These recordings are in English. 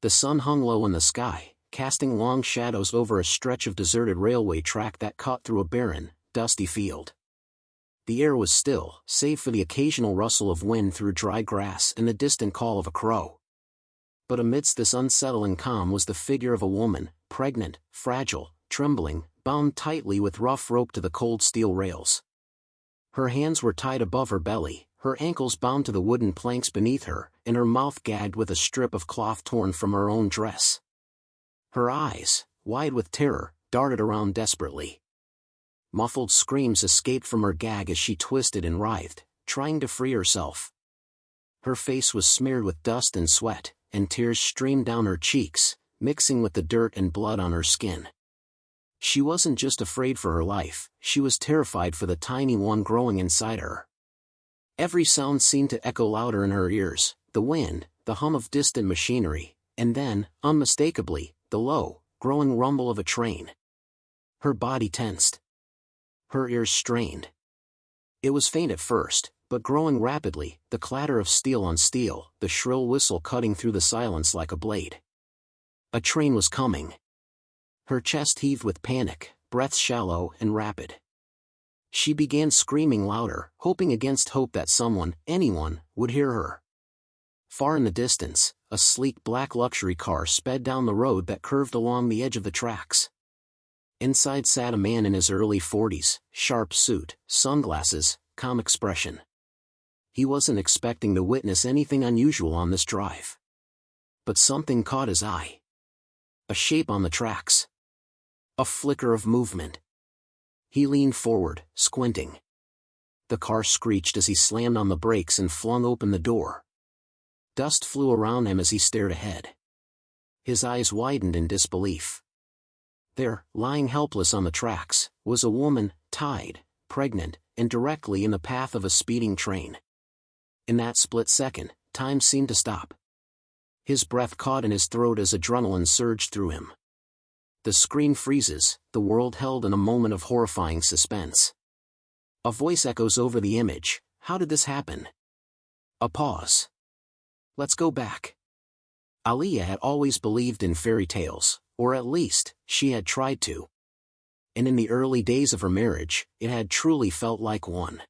The sun hung low in the sky, casting long shadows over a stretch of deserted railway track that cut through a barren, dusty field. The air was still, save for the occasional rustle of wind through dry grass and the distant call of a crow. But amidst this unsettling calm was the figure of a woman, pregnant, fragile, trembling, bound tightly with rough rope to the cold steel rails. Her hands were tied above her belly, her ankles bound to the wooden planks beneath her, and her mouth gagged with a strip of cloth torn from her own dress. Her eyes, wide with terror, darted around desperately. Muffled screams escaped from her gag as she twisted and writhed, trying to free herself. Her face was smeared with dust and sweat, and tears streamed down her cheeks, mixing with the dirt and blood on her skin. She wasn't just afraid for her life, she was terrified for the tiny one growing inside her. Every sound seemed to echo louder in her ears, the wind, the hum of distant machinery, and then, unmistakably, the low, growing rumble of a train. Her body tensed. Her ears strained. It was faint at first, but growing rapidly, the clatter of steel on steel, the shrill whistle cutting through the silence like a blade. A train was coming. Her chest heaved with panic, breaths shallow and rapid. She began screaming louder, hoping against hope that someone, anyone, would hear her. Far in the distance, a sleek black luxury car sped down the road that curved along the edge of the tracks. Inside sat a man in his early 40s, sharp suit, sunglasses, calm expression. He wasn't expecting to witness anything unusual on this drive. But something caught his eye. A shape on the tracks. A flicker of movement. He leaned forward, squinting. The car screeched as he slammed on the brakes and flung open the door. Dust flew around him as he stared ahead. His eyes widened in disbelief. There, lying helpless on the tracks, was a woman, tied, pregnant, and directly in the path of a speeding train. In that split second, time seemed to stop. His breath caught in his throat as adrenaline surged through him. The screen freezes, the world held in a moment of horrifying suspense. A voice echoes over the image, "How did this happen?" A pause. "Let's go back." Aliyah had always believed in fairy tales, or at least, she had tried to. And in the early days of her marriage, it had truly felt like one.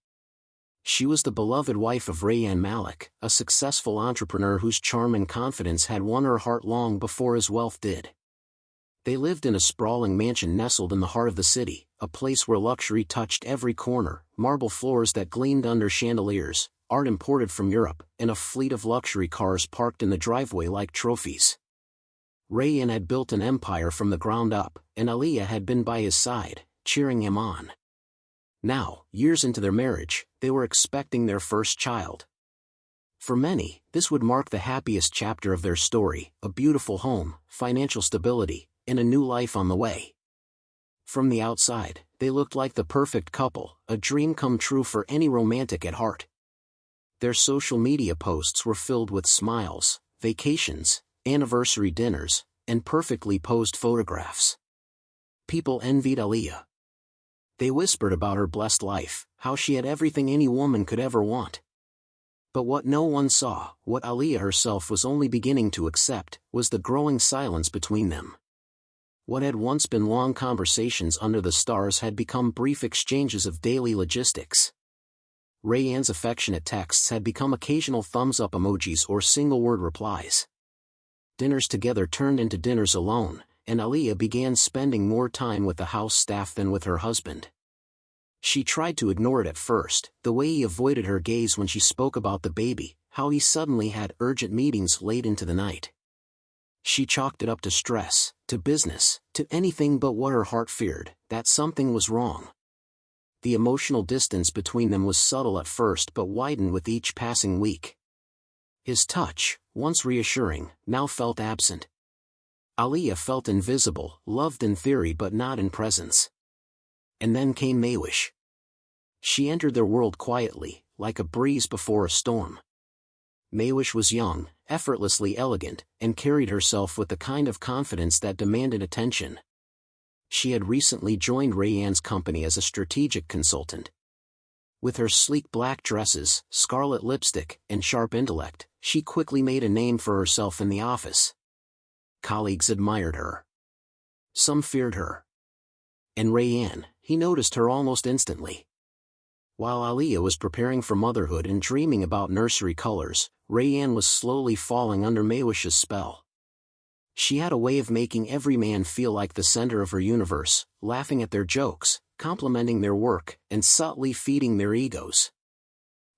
She was the beloved wife of Rayyan Malik, a successful entrepreneur whose charm and confidence had won her heart long before his wealth did. They lived in a sprawling mansion nestled in the heart of the city, a place where luxury touched every corner, marble floors that gleamed under chandeliers, art imported from Europe, and a fleet of luxury cars parked in the driveway like trophies. Rayyan had built an empire from the ground up, and Aliyah had been by his side, cheering him on. Now, years into their marriage, they were expecting their first child. For many, this would mark the happiest chapter of their story, a beautiful home, financial stability, and a new life on the way. From the outside, they looked like the perfect couple, a dream come true for any romantic at heart. Their social media posts were filled with smiles, vacations, anniversary dinners, and perfectly posed photographs. People envied Aliyah. They whispered about her blessed life, how she had everything any woman could ever want. But what no one saw, what Aliyah herself was only beginning to accept, was the growing silence between them. What had once been long conversations under the stars had become brief exchanges of daily logistics. Rayyan's affectionate texts had become occasional thumbs-up emojis or single-word replies. Dinners together turned into dinners alone, and Aliyah began spending more time with the house staff than with her husband. She tried to ignore it at first, the way he avoided her gaze when she spoke about the baby, how he suddenly had urgent meetings late into the night. She chalked it up to stress, to business, to anything but what her heart feared, that something was wrong. The emotional distance between them was subtle at first but widened with each passing week. His touch, once reassuring, now felt absent. Aliyah felt invisible, loved in theory but not in presence. And then came Maywish. She entered their world quietly, like a breeze before a storm. Maywish was young, effortlessly elegant, and carried herself with the kind of confidence that demanded attention. She had recently joined Rayyan's company as a strategic consultant. With her sleek black dresses, scarlet lipstick, and sharp intellect, she quickly made a name for herself in the office. Colleagues admired her. Some feared her. And Rayanne, he noticed her almost instantly. While Aliyah was preparing for motherhood and dreaming about nursery colors, Rayanne was slowly falling under Maywish's spell. She had a way of making every man feel like the center of her universe, laughing at their jokes, complimenting their work, and subtly feeding their egos.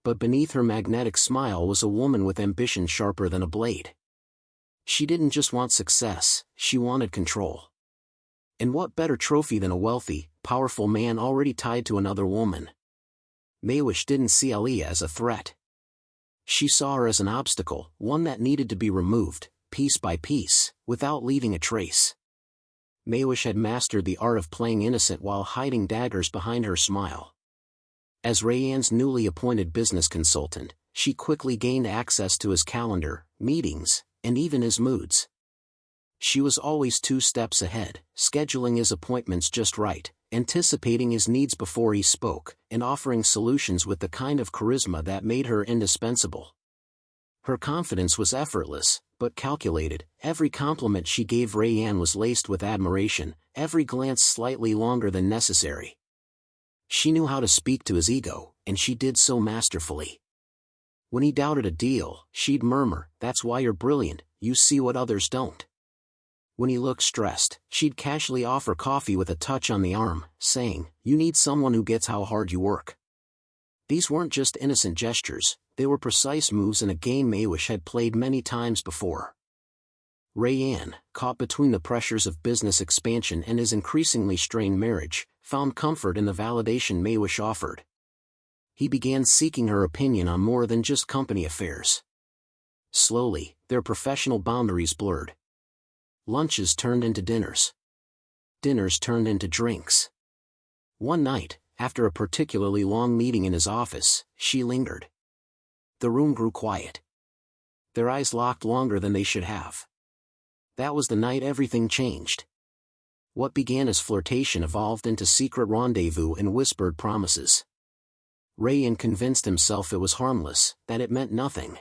But beneath her magnetic smile was a woman with ambition sharper than a blade. She didn't just want success, she wanted control. And what better trophy than a wealthy, powerful man already tied to another woman? Maywish didn't see Aliyah as a threat. She saw her as an obstacle, one that needed to be removed, piece by piece, without leaving a trace. Maywish had mastered the art of playing innocent while hiding daggers behind her smile. As Rayanne's newly appointed business consultant, she quickly gained access to his calendar, meetings, and even his moods. She was always 2 steps ahead, scheduling his appointments just right, anticipating his needs before he spoke, and offering solutions with the kind of charisma that made her indispensable. Her confidence was effortless, but calculated. Every compliment she gave Rayanne was laced with admiration, every glance slightly longer than necessary. She knew how to speak to his ego, and she did so masterfully. When he doubted a deal, she'd murmur, "That's why you're brilliant, you see what others don't." When he looked stressed, she'd casually offer coffee with a touch on the arm, saying, "You need someone who gets how hard you work." These weren't just innocent gestures, they were precise moves in a game Maywish had played many times before. Rayanne, caught between the pressures of business expansion and his increasingly strained marriage, found comfort in the validation Maywish offered. He began seeking her opinion on more than just company affairs. Slowly, their professional boundaries blurred. Lunches turned into dinners. Dinners turned into drinks. One night, after a particularly long meeting in his office, she lingered. The room grew quiet. Their eyes locked longer than they should have. That was the night everything changed. What began as flirtation evolved into secret rendezvous and whispered promises. Rayanne convinced himself it was harmless, that it meant nothing.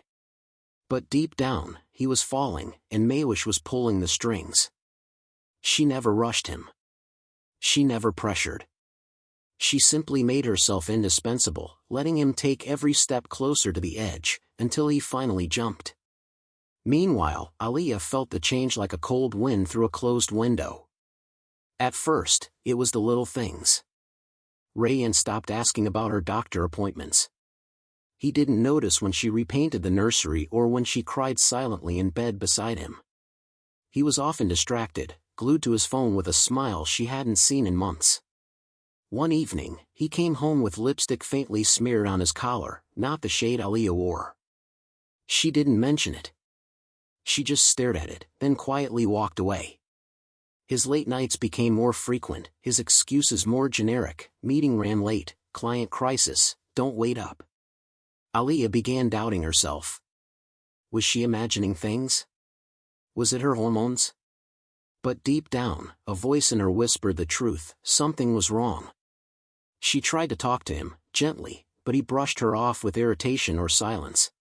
But deep down, he was falling, and Maywish was pulling the strings. She never rushed him. She never pressured. She simply made herself indispensable, letting him take every step closer to the edge, until he finally jumped. Meanwhile, Aliyah felt the change like a cold wind through a closed window. At first, it was the little things. Rayanne stopped asking about her doctor appointments. He didn't notice when she repainted the nursery or when she cried silently in bed beside him. He was often distracted, glued to his phone with a smile she hadn't seen in months. One evening, he came home with lipstick faintly smeared on his collar, not the shade Aliyah wore. She didn't mention it. She just stared at it, then quietly walked away. His late nights became more frequent, his excuses more generic: meeting ran late, client crisis, don't wait up. Aliyah began doubting herself. Was she imagining things? Was it her hormones? But deep down, a voice in her whispered the truth: something was wrong. She tried to talk to him, gently, but he brushed her off with irritation or silence.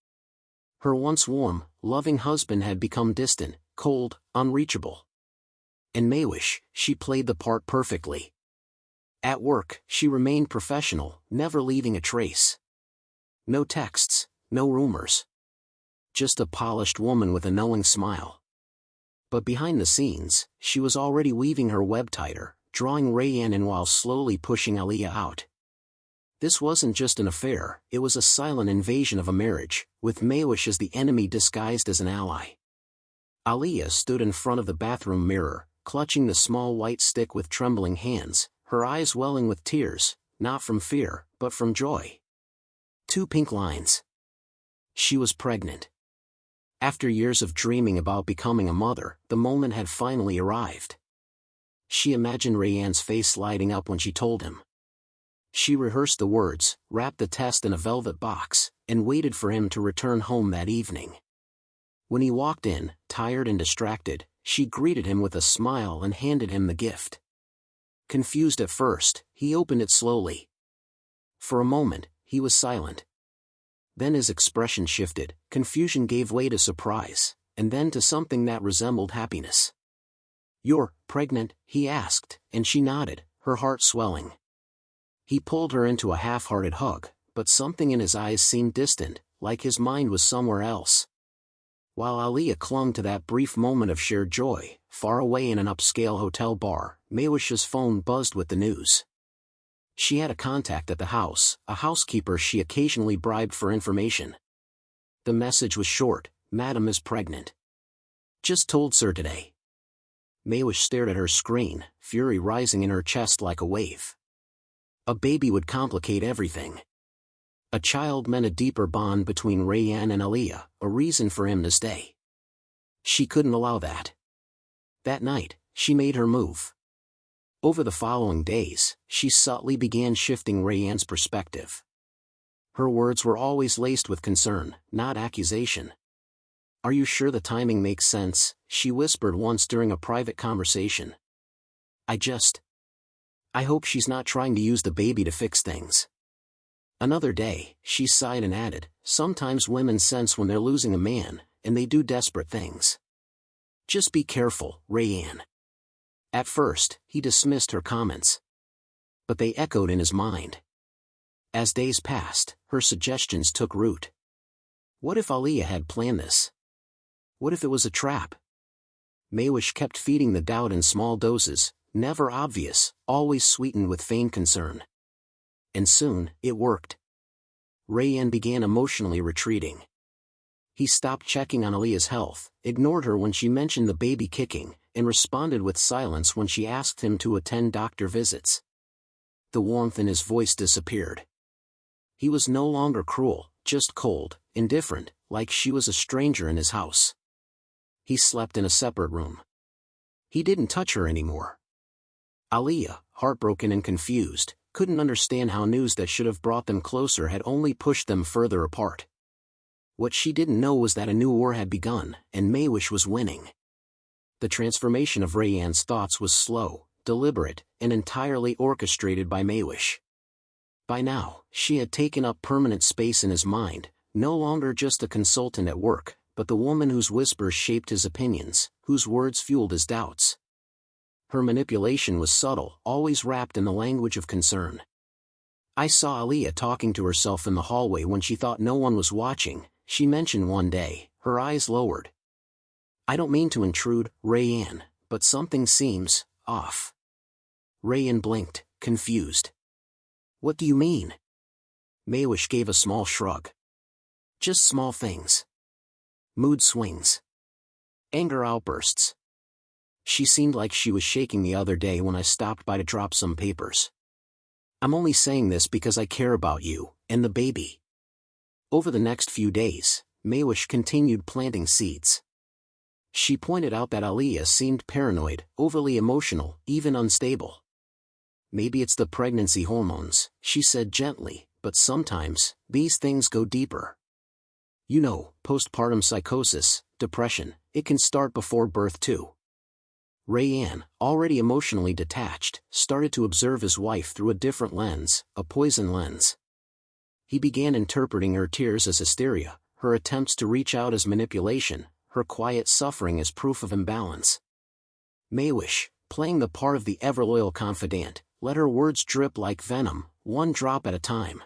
Her once warm, loving husband had become distant, cold, unreachable. In Maywish, she played the part perfectly. At work, she remained professional, never leaving a trace. No texts, no rumors. Just a polished woman with a knowing smile. But behind the scenes, she was already weaving her web tighter, drawing Rayanne in while slowly pushing Aliyah out. This wasn't just an affair, it was a silent invasion of a marriage, with Maywish as the enemy disguised as an ally. Aliyah stood in front of the bathroom mirror, clutching the small white stick with trembling hands, her eyes welling with tears, not from fear, but from joy. 2 pink lines. She was pregnant. After years of dreaming about becoming a mother, the moment had finally arrived. She imagined Rayanne's face lighting up when she told him. She rehearsed the words, wrapped the test in a velvet box, and waited for him to return home that evening. When he walked in, tired and distracted, she greeted him with a smile and handed him the gift. Confused at first, he opened it slowly. For a moment, he was silent. Then his expression shifted, confusion gave way to surprise, and then to something that resembled happiness. "You're pregnant?" he asked, and she nodded, her heart swelling. He pulled her into a half-hearted hug, but something in his eyes seemed distant, like his mind was somewhere else. While Aaliyah clung to that brief moment of shared joy, far away in an upscale hotel bar, Maywish's phone buzzed with the news. She had a contact at the house, a housekeeper she occasionally bribed for information. The message was short: "Madam is pregnant. Just told Sir today." Maywish stared at her screen, fury rising in her chest like a wave. A baby would complicate everything. A child meant a deeper bond between Rayanne and Aaliyah, a reason for him to stay. She couldn't allow that. That night, she made her move. Over the following days, she subtly began shifting Rayanne's perspective. Her words were always laced with concern, not accusation. "Are you sure the timing makes sense?" she whispered once during a private conversation. I hope she's not trying to use the baby to fix things." Another day, she sighed and added, "Sometimes women sense when they're losing a man, and they do desperate things. Just be careful, Rayanne." At first, he dismissed her comments. But they echoed in his mind. As days passed, her suggestions took root. What if Aaliyah had planned this? What if it was a trap? Maywish kept feeding the doubt in small doses, never obvious, always sweetened with feigned concern. And soon, it worked. Rayanne began emotionally retreating. He stopped checking on Aaliyah's health, ignored her when she mentioned the baby kicking, and responded with silence when she asked him to attend doctor visits. The warmth in his voice disappeared. He was no longer cruel, just cold, indifferent, like she was a stranger in his house. He slept in a separate room. He didn't touch her anymore. Aaliyah, heartbroken and confused, couldn't understand how news that should have brought them closer had only pushed them further apart. What she didn't know was that a new war had begun, and Maywish was winning. The transformation of Rayanne's thoughts was slow, deliberate, and entirely orchestrated by Maywish. By now, she had taken up permanent space in his mind, no longer just a consultant at work, but the woman whose whispers shaped his opinions, whose words fueled his doubts. Her manipulation was subtle, always wrapped in the language of concern. "I saw Aaliyah talking to herself in the hallway when she thought no one was watching," she mentioned one day, her eyes lowered. "I don't mean to intrude, Rayanne, but something seems off." Rayanne blinked, confused. "What do you mean?" Maywish gave a small shrug. "Just small things. Mood swings. Anger outbursts. She seemed like she was shaking the other day when I stopped by to drop some papers. I'm only saying this because I care about you, and the baby." Over the next few days, Maywish continued planting seeds. She pointed out that Aaliyah seemed paranoid, overly emotional, even unstable. "Maybe it's the pregnancy hormones," she said gently, "but sometimes, these things go deeper. You know, postpartum psychosis, depression, it can start before birth too." Rayanne, already emotionally detached, started to observe his wife through a different lens, a poison lens. He began interpreting her tears as hysteria, her attempts to reach out as manipulation, her quiet suffering as proof of imbalance. Maywish, playing the part of the ever-loyal confidant, let her words drip like venom, one drop at a time.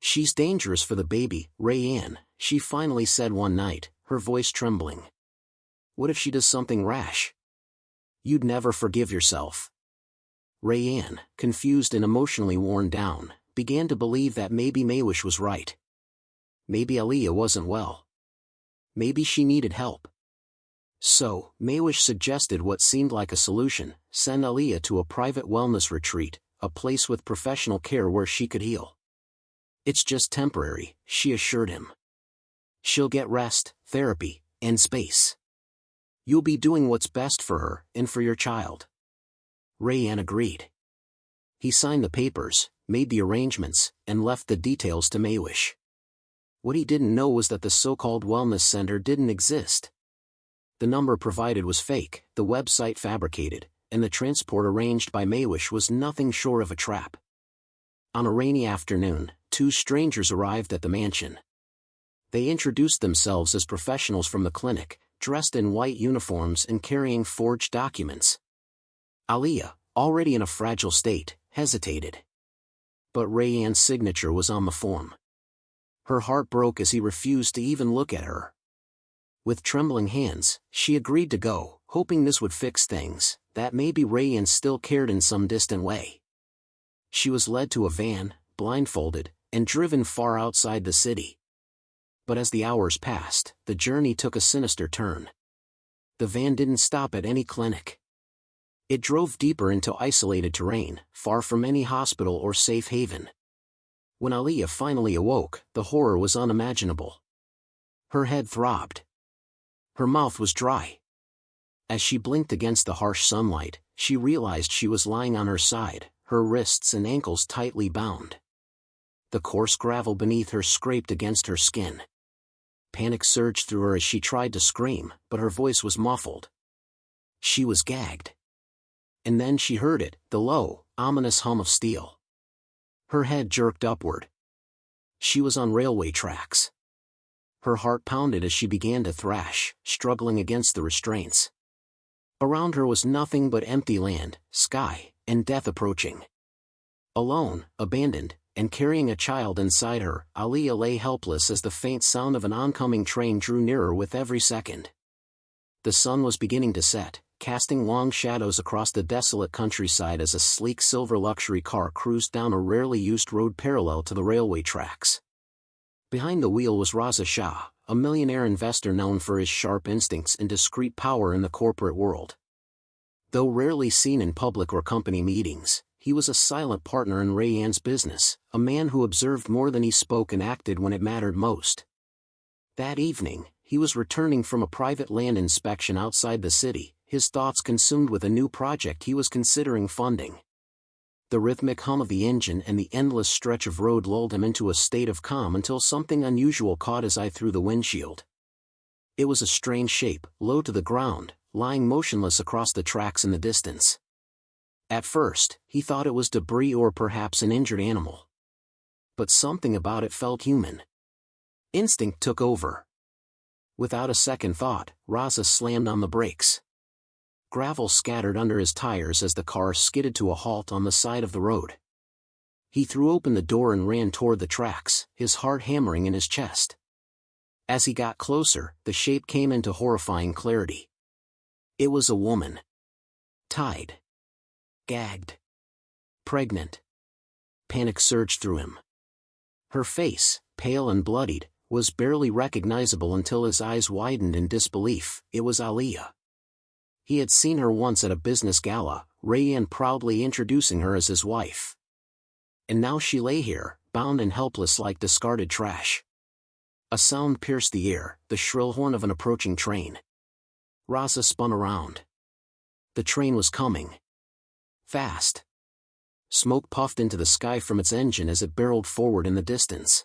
"She's dangerous for the baby, Rayanne," she finally said one night, her voice trembling. "What if she does something rash? You'd never forgive yourself." Rayanne, confused and emotionally worn down, began to believe that maybe Maywish was right. Maybe Aaliyah wasn't well. Maybe she needed help. So, Maywish suggested what seemed like a solution: send Aaliyah to a private wellness retreat, a place with professional care where she could heal. "It's just temporary," she assured him. "She'll get rest, therapy, and space. You'll be doing what's best for her, and for your child." Rayanne agreed. He signed the papers, made the arrangements, and left the details to Maywish. What he didn't know was that the so-called wellness center didn't exist. The number provided was fake, the website fabricated, and the transport arranged by Maywish was nothing short of a trap. On a rainy afternoon, two strangers arrived at the mansion. They introduced themselves as professionals from the clinic, dressed in white uniforms and carrying forged documents. Aliyah, already in a fragile state, hesitated. But Rayanne's signature was on the form. Her heart broke as he refused to even look at her. With trembling hands, she agreed to go, hoping this would fix things, that maybe Rayanne still cared in some distant way. She was led to a van, blindfolded, and driven far outside the city. But as the hours passed, the journey took a sinister turn. The van didn't stop at any clinic. It drove deeper into isolated terrain, far from any hospital or safe haven. When Aliyah finally awoke, the horror was unimaginable. Her head throbbed. Her mouth was dry. As she blinked against the harsh sunlight, she realized she was lying on her side, her wrists and ankles tightly bound. The coarse gravel beneath her scraped against her skin. Panic surged through her as she tried to scream, but her voice was muffled. She was gagged. And then she heard it, the low, ominous hum of steel. Her head jerked upward. She was on railway tracks. Her heart pounded as she began to thrash, struggling against the restraints. Around her was nothing but empty land, sky, and death approaching. Alone, abandoned, and carrying a child inside her, Aliyah lay helpless as the faint sound of an oncoming train drew nearer with every second. The sun was beginning to set, casting long shadows across the desolate countryside as a sleek silver luxury car cruised down a rarely used road parallel to the railway tracks. Behind the wheel was Raza Shah, a millionaire investor known for his sharp instincts and discreet power in the corporate world. Though rarely seen in public or company meetings, he was a silent partner in Rayanne's business, a man who observed more than he spoke and acted when it mattered most. That evening, he was returning from a private land inspection outside the city, his thoughts consumed with a new project he was considering funding. The rhythmic hum of the engine and the endless stretch of road lulled him into a state of calm until something unusual caught his eye through the windshield. It was a strange shape, low to the ground, lying motionless across the tracks in the distance. At first, he thought it was debris or perhaps an injured animal. But something about it felt human. Instinct took over. Without a second thought, Raza slammed on the brakes. Gravel scattered under his tires as the car skidded to a halt on the side of the road. He threw open the door and ran toward the tracks, his heart hammering in his chest. As he got closer, the shape came into horrifying clarity. It was a woman. Tied. Gagged. Pregnant. Panic surged through him. Her face, pale and bloodied, was barely recognizable until his eyes widened in disbelief. It was Aliyah. He had seen her once at a business gala, Rayanne proudly introducing her as his wife. And now she lay here, bound and helpless like discarded trash. A sound pierced the air, the shrill horn of an approaching train. Raza spun around. The train was coming. Fast. Smoke puffed into the sky from its engine as it barreled forward in the distance.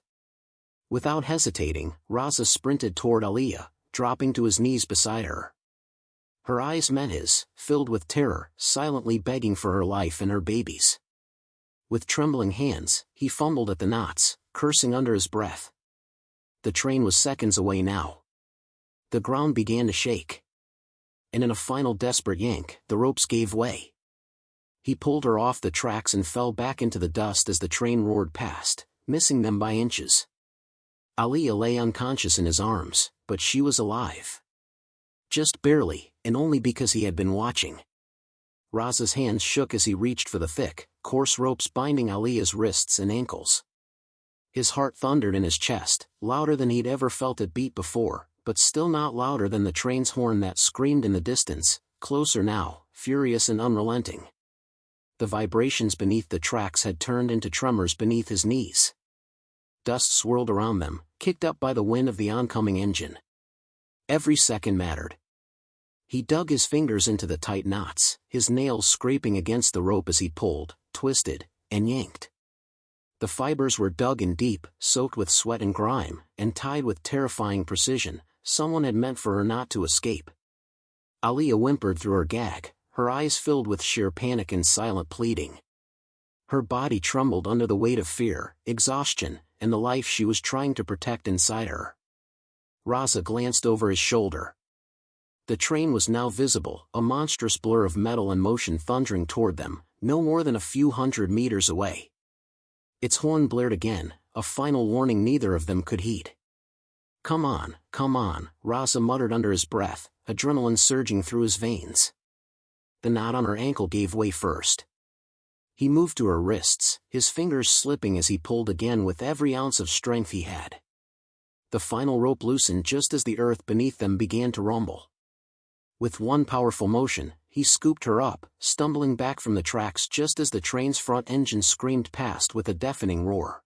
Without hesitating, Raza sprinted toward Aliyah, dropping to his knees beside her. Her eyes met his, filled with terror, silently begging for her life and her baby's. With trembling hands, he fumbled at the knots, cursing under his breath. The train was seconds away now. The ground began to shake. And in a final desperate yank, the ropes gave way. He pulled her off the tracks and fell back into the dust as the train roared past, missing them by inches. Aliyah lay unconscious in his arms, but she was alive. Just barely, and only because he had been watching. Raza's hands shook as he reached for the thick, coarse ropes binding Aliyah's wrists and ankles. His heart thundered in his chest, louder than he'd ever felt it beat before, but still not louder than the train's horn that screamed in the distance, closer now, furious and unrelenting. The vibrations beneath the tracks had turned into tremors beneath his knees. Dust swirled around them, kicked up by the wind of the oncoming engine. Every second mattered. He dug his fingers into the tight knots, his nails scraping against the rope as he pulled, twisted, and yanked. The fibers were dug in deep, soaked with sweat and grime, and tied with terrifying precision. Someone had meant for her not to escape. Aliyah whimpered through her gag, her eyes filled with sheer panic and silent pleading. Her body trembled under the weight of fear, exhaustion, and the life she was trying to protect inside her. Raza glanced over his shoulder. The train was now visible, a monstrous blur of metal and motion thundering toward them, no more than a few hundred meters away. Its horn blared again, a final warning neither of them could heed. Come on, Raza muttered under his breath, adrenaline surging through his veins. The knot on her ankle gave way first. He moved to her wrists, his fingers slipping as he pulled again with every ounce of strength he had. The final rope loosened just as the earth beneath them began to rumble. With one powerful motion, he scooped her up, stumbling back from the tracks just as the train's front engine screamed past with a deafening roar.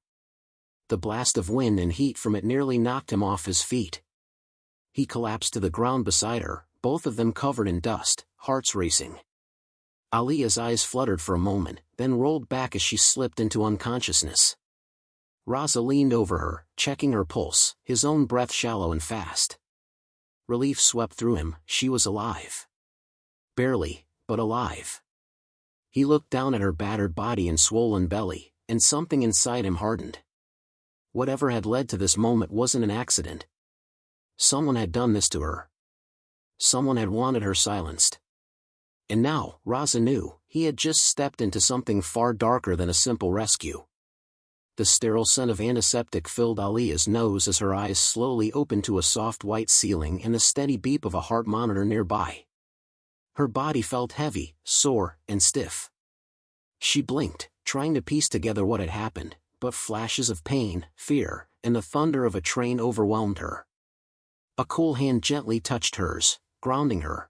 The blast of wind and heat from it nearly knocked him off his feet. He collapsed to the ground beside her, both of them covered in dust, hearts racing. Alia's eyes fluttered for a moment, then rolled back as she slipped into unconsciousness. Raza leaned over her, checking her pulse, his own breath shallow and fast. Relief swept through him, she was alive. Barely, but alive. He looked down at her battered body and swollen belly, and something inside him hardened. Whatever had led to this moment wasn't an accident. Someone had done this to her. Someone had wanted her silenced. And now, Raza knew, he had just stepped into something far darker than a simple rescue. The sterile scent of antiseptic filled Alia's nose as her eyes slowly opened to a soft white ceiling and the steady beep of a heart monitor nearby. Her body felt heavy, sore, and stiff. She blinked, trying to piece together what had happened, but flashes of pain, fear, and the thunder of a train overwhelmed her. A cool hand gently touched hers, grounding her.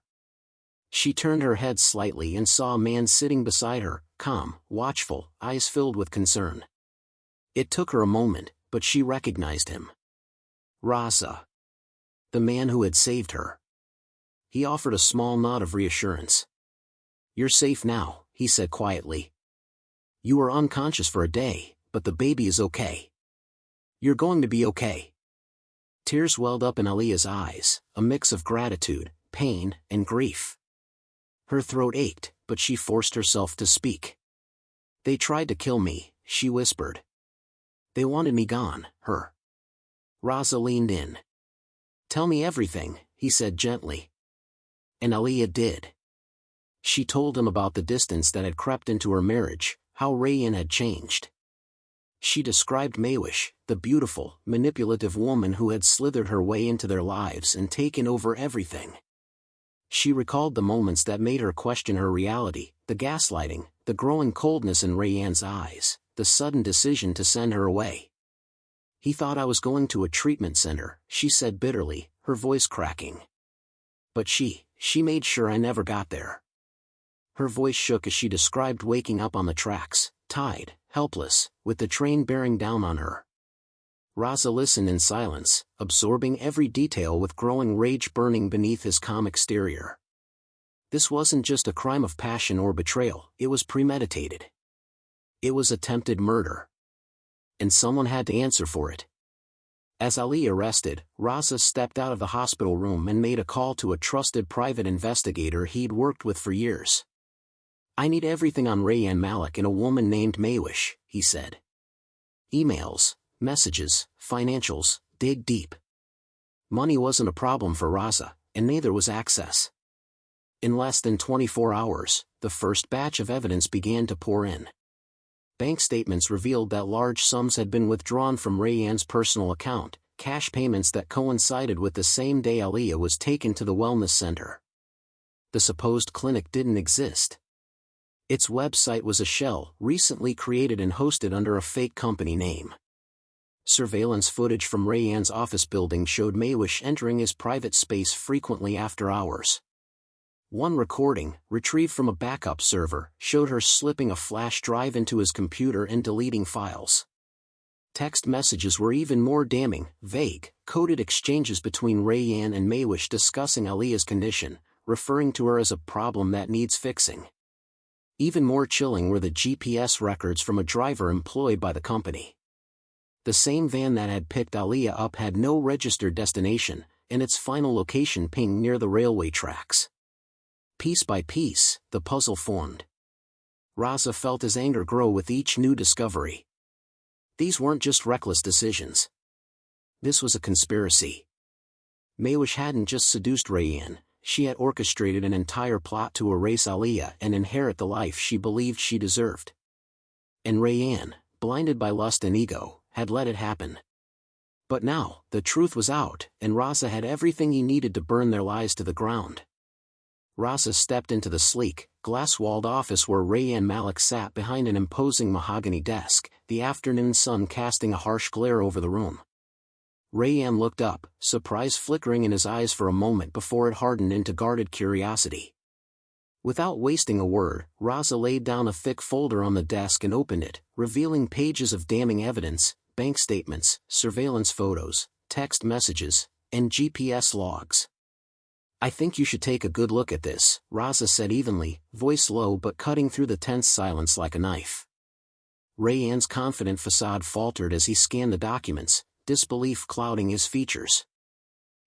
She turned her head slightly and saw a man sitting beside her, calm, watchful, eyes filled with concern. It took her a moment, but she recognized him. Raza. The man who had saved her. He offered a small nod of reassurance. "You're safe now," he said quietly. "You were unconscious for a day, but the baby is okay. You're going to be okay." Tears welled up in Alia's eyes, a mix of gratitude, pain, and grief. Her throat ached, but she forced herself to speak. "They tried to kill me," she whispered. "They wanted me gone." Raza leaned in. "Tell me everything," he said gently. And Alia did. She told him about the distance that had crept into her marriage, how Rayan had changed. She described Maywish, the beautiful, manipulative woman who had slithered her way into their lives and taken over everything. She recalled the moments that made her question her reality, the gaslighting, the growing coldness in Rayan's eyes, the sudden decision to send her away. "He thought I was going to a treatment center," she said bitterly, her voice cracking. "But she made sure I never got there." Her voice shook as she described waking up on the tracks, tied, helpless, with the train bearing down on her. Raza listened in silence, absorbing every detail with growing rage burning beneath his calm exterior. This wasn't just a crime of passion or betrayal, it was premeditated. It was attempted murder. And someone had to answer for it. As Alia rested, Raza stepped out of the hospital room and made a call to a trusted private investigator he'd worked with for years. "I need everything on Rayan Malik and a woman named Maywish," he said. "Emails, messages, financials, dig deep." Money wasn't a problem for Raza, and neither was access. In less than 24 hours, the first batch of evidence began to pour in. Bank statements revealed that large sums had been withdrawn from Rayan's personal account, cash payments that coincided with the same day Alia was taken to the wellness center. The supposed clinic didn't exist. Its website was a shell, recently created and hosted under a fake company name. Surveillance footage from Rayan's office building showed Maywish entering his private space frequently after hours. One recording, retrieved from a backup server, showed her slipping a flash drive into his computer and deleting files. Text messages were even more damning, vague, coded exchanges between Rayan and Maywish discussing Alia's condition, referring to her as a problem that needs fixing. Even more chilling were the GPS records from a driver employed by the company. The same van that had picked Alia up had no registered destination, and its final location pinged near the railway tracks. Piece by piece, the puzzle formed. Raza felt his anger grow with each new discovery. These weren't just reckless decisions. This was a conspiracy. Maywish hadn't just seduced Rayan, she had orchestrated an entire plot to erase Aaliyah and inherit the life she believed she deserved. And Rayanne, blinded by lust and ego, had let it happen. But now, the truth was out, and Raza had everything he needed to burn their lies to the ground. Raza stepped into the sleek, glass-walled office where Rayanne Malik sat behind an imposing mahogany desk, the afternoon sun casting a harsh glare over the room. Rayanne looked up, surprise flickering in his eyes for a moment before it hardened into guarded curiosity. Without wasting a word, Raza laid down a thick folder on the desk and opened it, revealing pages of damning evidence, bank statements, surveillance photos, text messages, and GPS logs. "I think you should take a good look at this," Raza said evenly, voice low but cutting through the tense silence like a knife. Rayanne's confident facade faltered as he scanned the documents, disbelief clouding his features.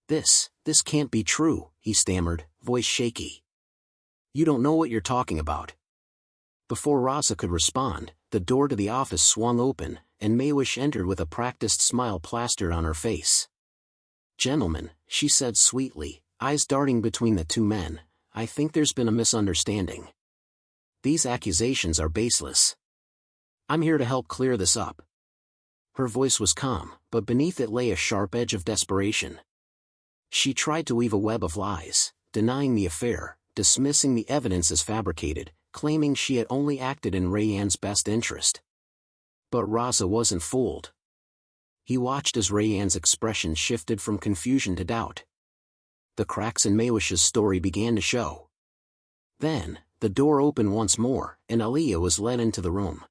This can't be true," he stammered, voice shaky. "You don't know what you're talking about." Before Raza could respond, the door to the office swung open, and Maywish entered with a practiced smile plastered on her face. "Gentlemen," she said sweetly, eyes darting between the two men, "I think there's been a misunderstanding. These accusations are baseless. I'm here to help clear this up." Her voice was calm, but beneath it lay a sharp edge of desperation. She tried to weave a web of lies, denying the affair, dismissing the evidence as fabricated, claiming she had only acted in Rayanne's best interest. But Raza wasn't fooled. He watched as Rayanne's expression shifted from confusion to doubt. The cracks in Maywish's story began to show. Then, the door opened once more, and Aaliyah was led into the room.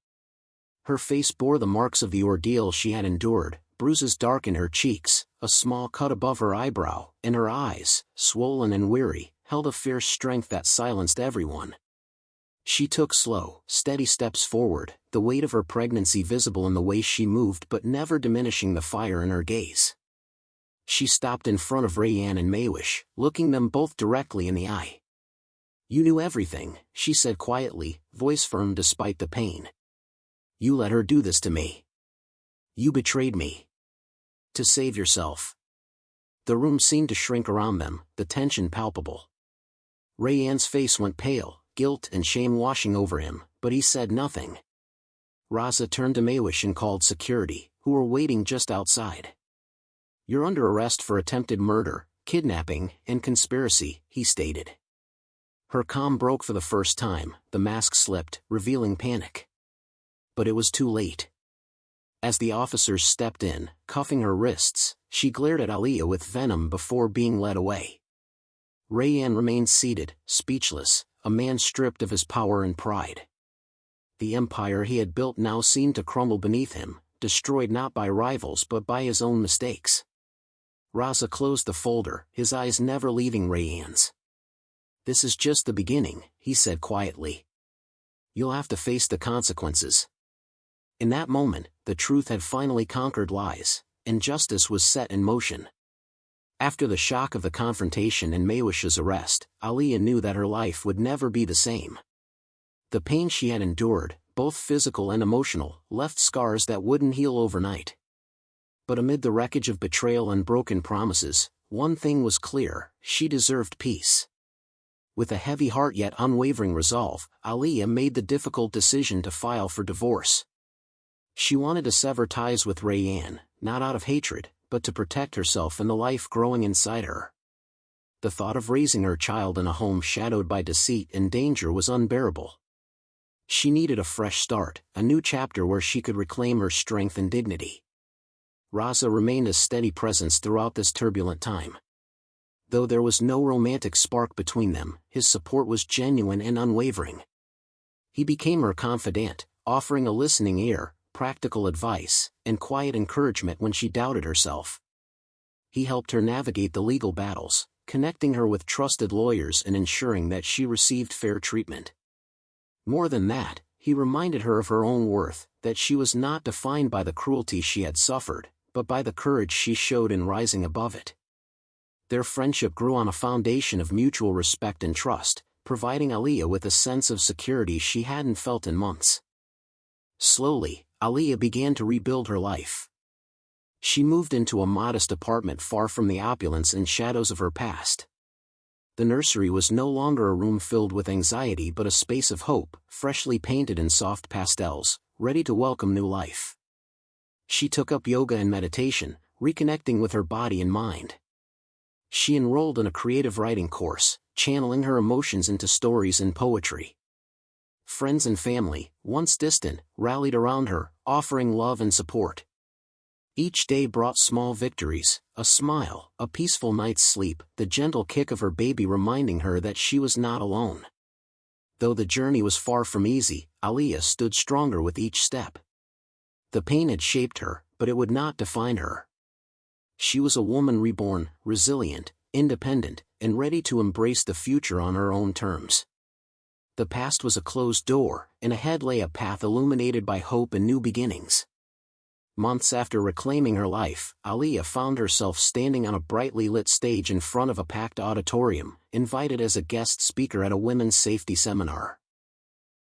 Her face bore the marks of the ordeal she had endured, bruises darkened her cheeks, a small cut above her eyebrow, and her eyes, swollen and weary, held a fierce strength that silenced everyone. She took slow, steady steps forward, the weight of her pregnancy visible in the way she moved but never diminishing the fire in her gaze. She stopped in front of Rayanne and Maywish, looking them both directly in the eye. "You knew everything," she said quietly, voice firm despite the pain. "You let her do this to me. You betrayed me. To save yourself." The room seemed to shrink around them, the tension palpable. Rayanne's face went pale, guilt and shame washing over him, but he said nothing. Raza turned to Maywish and called security, who were waiting just outside. "You're under arrest for attempted murder, kidnapping, and conspiracy," he stated. Her calm broke for the first time, the mask slipped, revealing panic. But it was too late. As the officers stepped in, cuffing her wrists, she glared at Aaliyah with venom before being led away. Rayanne remained seated, speechless, a man stripped of his power and pride. The empire he had built now seemed to crumble beneath him, destroyed not by rivals but by his own mistakes. Raza closed the folder, his eyes never leaving Rayanne's. "This is just the beginning," he said quietly. "You'll have to face the consequences." In that moment, the truth had finally conquered lies, and justice was set in motion. After the shock of the confrontation and Maywish's arrest, Aaliyah knew that her life would never be the same. The pain she had endured, both physical and emotional, left scars that wouldn't heal overnight. But amid the wreckage of betrayal and broken promises, one thing was clear: she deserved peace. With a heavy heart yet unwavering resolve, Aaliyah made the difficult decision to file for divorce. She wanted to sever ties with Rayanne, not out of hatred, but to protect herself and the life growing inside her. The thought of raising her child in a home shadowed by deceit and danger was unbearable. She needed a fresh start, a new chapter where she could reclaim her strength and dignity. Raza remained a steady presence throughout this turbulent time. Though there was no romantic spark between them, his support was genuine and unwavering. He became her confidant, offering a listening ear, practical advice, and quiet encouragement when she doubted herself. He helped her navigate the legal battles, connecting her with trusted lawyers and ensuring that she received fair treatment. More than that, he reminded her of her own worth, that she was not defined by the cruelty she had suffered, but by the courage she showed in rising above it. Their friendship grew on a foundation of mutual respect and trust, providing Aaliyah with a sense of security she hadn't felt in months. Slowly, Aaliyah began to rebuild her life. She moved into a modest apartment far from the opulence and shadows of her past. The nursery was no longer a room filled with anxiety but a space of hope, freshly painted in soft pastels, ready to welcome new life. She took up yoga and meditation, reconnecting with her body and mind. She enrolled in a creative writing course, channeling her emotions into stories and poetry. Friends and family, once distant, rallied around her, offering love and support. Each day brought small victories, a smile, a peaceful night's sleep, the gentle kick of her baby reminding her that she was not alone. Though the journey was far from easy, Aliyah stood stronger with each step. The pain had shaped her, but it would not define her. She was a woman reborn, resilient, independent, and ready to embrace the future on her own terms. The past was a closed door, and ahead lay a path illuminated by hope and new beginnings. Months after reclaiming her life, Aliyah found herself standing on a brightly lit stage in front of a packed auditorium, invited as a guest speaker at a women's safety seminar.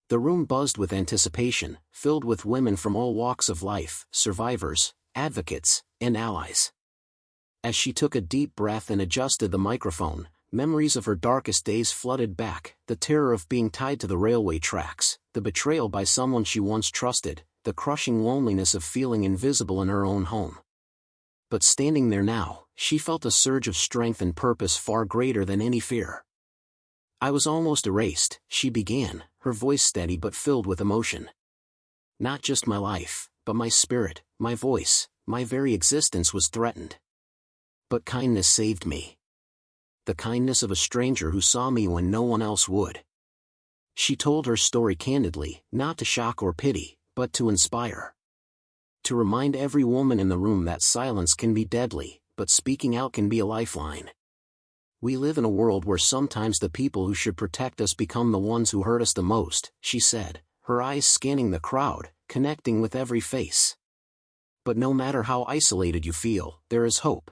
The room buzzed with anticipation, filled with women from all walks of life, survivors, advocates, and allies. As she took a deep breath and adjusted the microphone, memories of her darkest days flooded back, the terror of being tied to the railway tracks, the betrayal by someone she once trusted, the crushing loneliness of feeling invisible in her own home. But standing there now, she felt a surge of strength and purpose far greater than any fear. "I was almost erased," she began, her voice steady but filled with emotion. "Not just my life, but my spirit, my voice, my very existence was threatened. But kindness saved me. The kindness of a stranger who saw me when no one else would." She told her story candidly, not to shock or pity, but to inspire. To remind every woman in the room that silence can be deadly, but speaking out can be a lifeline. "We live in a world where sometimes the people who should protect us become the ones who hurt us the most," she said, her eyes scanning the crowd, connecting with every face. "But no matter how isolated you feel, there is hope.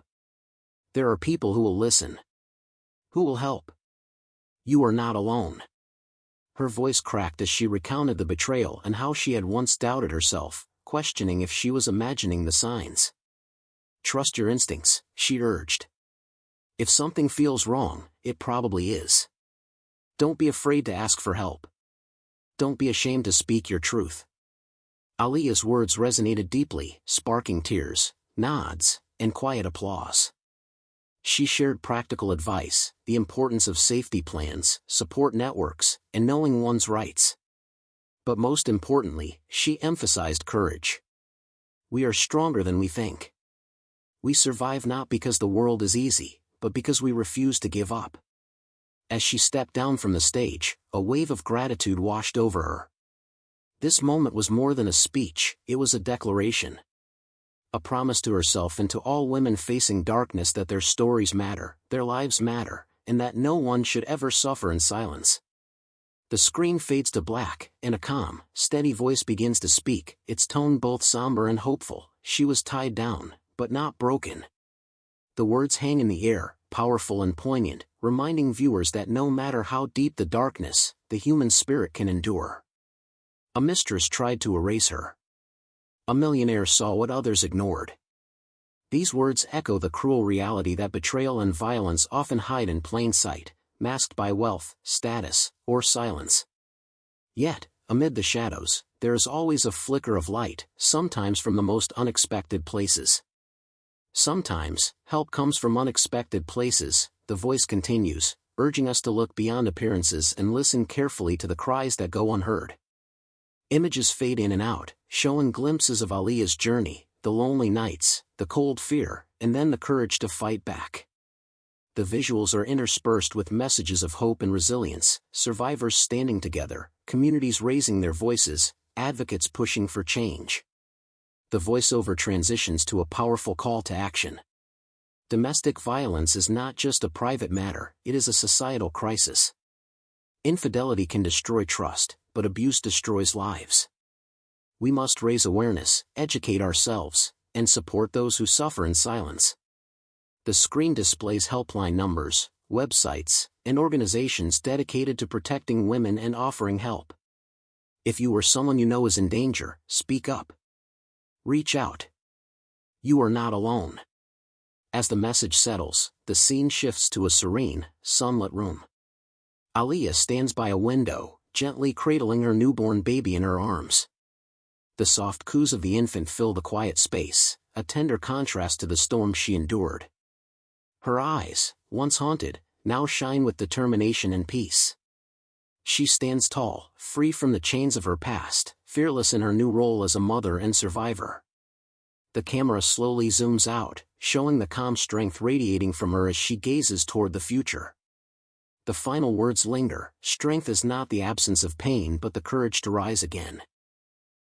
There are people who will listen. Who will help. You are not alone." Her voice cracked as she recounted the betrayal and how she had once doubted herself, questioning if she was imagining the signs. "Trust your instincts," she urged. "If something feels wrong, it probably is. Don't be afraid to ask for help. Don't be ashamed to speak your truth." Aliyah's words resonated deeply, sparking tears, nods, and quiet applause. She shared practical advice, the importance of safety plans, support networks, and knowing one's rights. But most importantly, she emphasized courage. "We are stronger than we think. We survive not because the world is easy, but because we refuse to give up." As she stepped down from the stage, a wave of gratitude washed over her. This moment was more than a speech, it was a declaration. A promise to herself and to all women facing darkness that their stories matter, their lives matter, and that no one should ever suffer in silence. The screen fades to black, and a calm, steady voice begins to speak, its tone both somber and hopeful. She was tied down, but not broken. The words hang in the air, powerful and poignant, reminding viewers that no matter how deep the darkness, the human spirit can endure. A mistress tried to erase her. A millionaire saw what others ignored. These words echo the cruel reality that betrayal and violence often hide in plain sight, masked by wealth, status, or silence. Yet, amid the shadows, there is always a flicker of light, sometimes from the most unexpected places. Sometimes, help comes from unexpected places, the voice continues, urging us to look beyond appearances and listen carefully to the cries that go unheard. Images fade in and out, showing glimpses of Aliyah's journey, the lonely nights, the cold fear, and then the courage to fight back. The visuals are interspersed with messages of hope and resilience, survivors standing together, communities raising their voices, advocates pushing for change. The voiceover transitions to a powerful call to action. Domestic violence is not just a private matter, it is a societal crisis. Infidelity can destroy trust, but abuse destroys lives. We must raise awareness, educate ourselves, and support those who suffer in silence. The screen displays helpline numbers, websites, and organizations dedicated to protecting women and offering help. If you or someone you know is in danger, speak up. Reach out. You are not alone. As the message settles, the scene shifts to a serene, sunlit room. Aliyah stands by a window, gently cradling her newborn baby in her arms. The soft coos of the infant fill the quiet space, a tender contrast to the storm she endured. Her eyes, once haunted, now shine with determination and peace. She stands tall, free from the chains of her past, fearless in her new role as a mother and survivor. The camera slowly zooms out, showing the calm strength radiating from her as she gazes toward the future. The final words linger: strength is not the absence of pain but the courage to rise again.